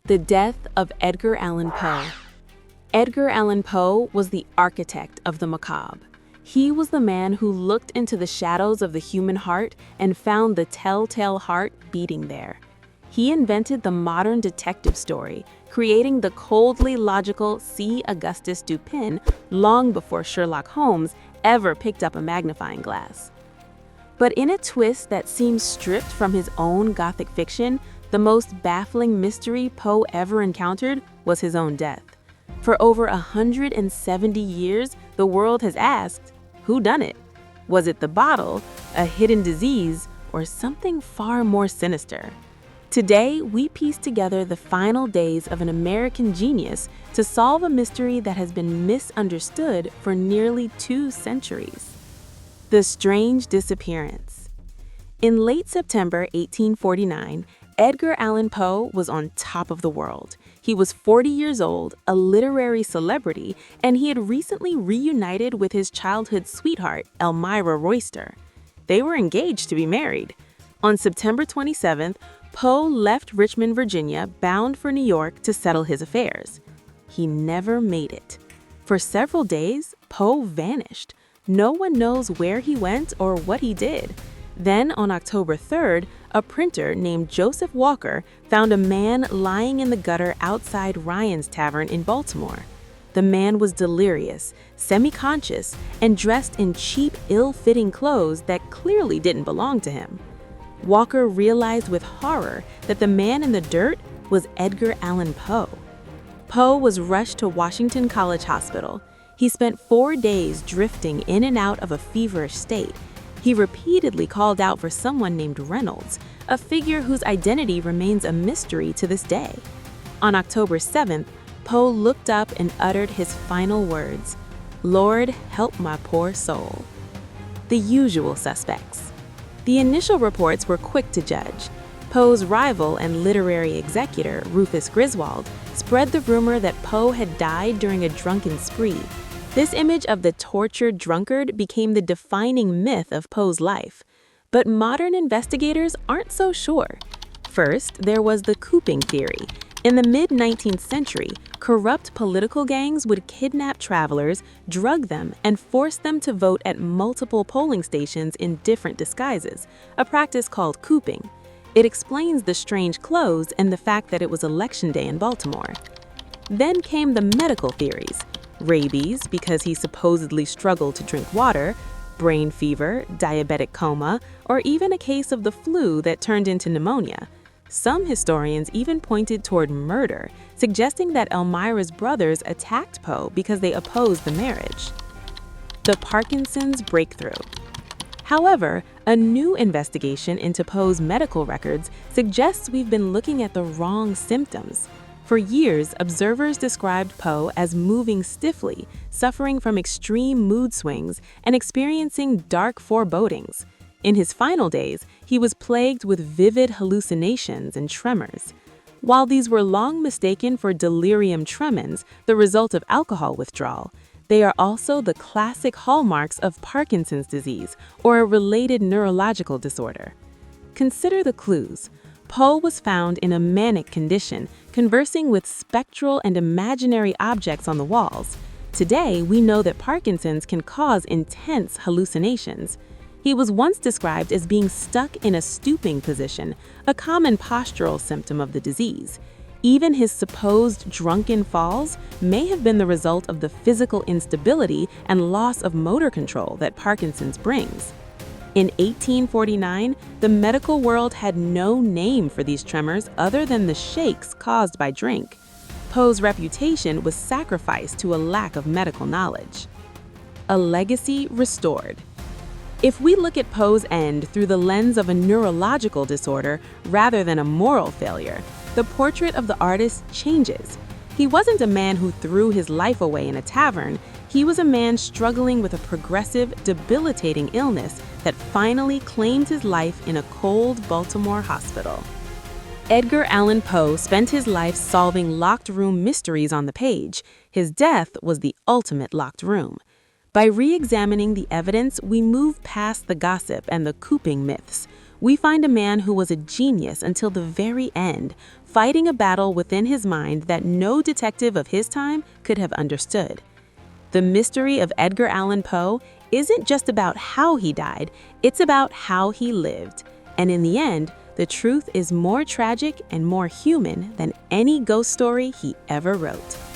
The death of Edgar Allan Poe. Edgar Allan Poe was the architect of the macabre. He was the man who looked into the shadows of the human heart and found the telltale heart beating there. He invented the modern detective story, creating the coldly logical C. Augustus Dupin long before Sherlock Holmes ever picked up a magnifying glass. But in a twist that seems stripped from his own Gothic fiction, the most baffling mystery Poe ever encountered was his own death. For over 170 years, the world has asked, who done it? Was it the bottle, a hidden disease, or something far more sinister? Today, we piece together the final days of an American genius to solve a mystery that has been misunderstood for nearly 2 centuries. The strange disappearance. In late September 1849, Edgar Allan Poe was on top of the world. He was 40 years old, a literary celebrity, and he had recently reunited with his childhood sweetheart, Elmira Royster. They were engaged to be married. On September 27th, Poe left Richmond, Virginia, bound for New York to settle his affairs. He never made it. For several days, Poe vanished. No one knows where he went or what he did. Then, on October 3rd, a printer named Joseph Walker found a man lying in the gutter outside Ryan's Tavern in Baltimore. The man was delirious, semi-conscious, and dressed in cheap, ill-fitting clothes that clearly didn't belong to him. Walker realized with horror that the man in the dirt was Edgar Allan Poe. Poe was rushed to Washington College Hospital. He spent 4 days drifting in and out of a feverish state. He repeatedly called out for someone named Reynolds, a figure whose identity remains a mystery to this day. On October 7th, Poe looked up and uttered his final words, "Lord, help my poor soul." The usual suspects. The initial reports were quick to judge. Poe's rival and literary executor, Rufus Griswold, spread the rumor that Poe had died during a drunken spree. This image of the tortured drunkard became the defining myth of Poe's life. But modern investigators aren't so sure. First, there was the cooping theory. In the mid-19th century, corrupt political gangs would kidnap travelers, drug them, and force them to vote at multiple polling stations in different disguises, a practice called cooping. It explains the strange clothes and the fact that it was election day in Baltimore. Then came the medical theories. Rabies, because he supposedly struggled to drink water, brain fever, diabetic coma, or even a case of the flu that turned into pneumonia. Some historians even pointed toward murder, suggesting that Elmira's brothers attacked Poe because they opposed the marriage. The Parkinson's breakthrough. However, a new investigation into Poe's medical records suggests we've been looking at the wrong symptoms. For years, observers described Poe as moving stiffly, suffering from extreme mood swings, and experiencing dark forebodings. In his final days, he was plagued with vivid hallucinations and tremors. While these were long mistaken for delirium tremens, the result of alcohol withdrawal, they are also the classic hallmarks of Parkinson's disease or a related neurological disorder. Consider the clues. Poe was found in a manic condition, conversing with spectral and imaginary objects on the walls. Today, we know that Parkinson's can cause intense hallucinations. He was once described as being stuck in a stooping position, a common postural symptom of the disease. Even his supposed drunken falls may have been the result of the physical instability and loss of motor control that Parkinson's brings. In 1849, the medical world had no name for these tremors other than the shakes caused by drink. Poe's reputation was sacrificed to a lack of medical knowledge. A legacy restored. If we look at Poe's end through the lens of a neurological disorder rather than a moral failure, the portrait of the artist changes. He wasn't a man who threw his life away in a tavern. He was a man struggling with a progressive, debilitating illness that finally claimed his life in a cold Baltimore hospital. Edgar Allan Poe spent his life solving locked room mysteries on the page. His death was the ultimate locked room. By re-examining the evidence, we move past the gossip and the cooping myths. We find a man who was a genius until the very end, fighting a battle within his mind that no detective of his time could have understood. The mystery of Edgar Allan Poe isn't just about how he died, it's about how he lived. And in the end, the truth is more tragic and more human than any ghost story he ever wrote.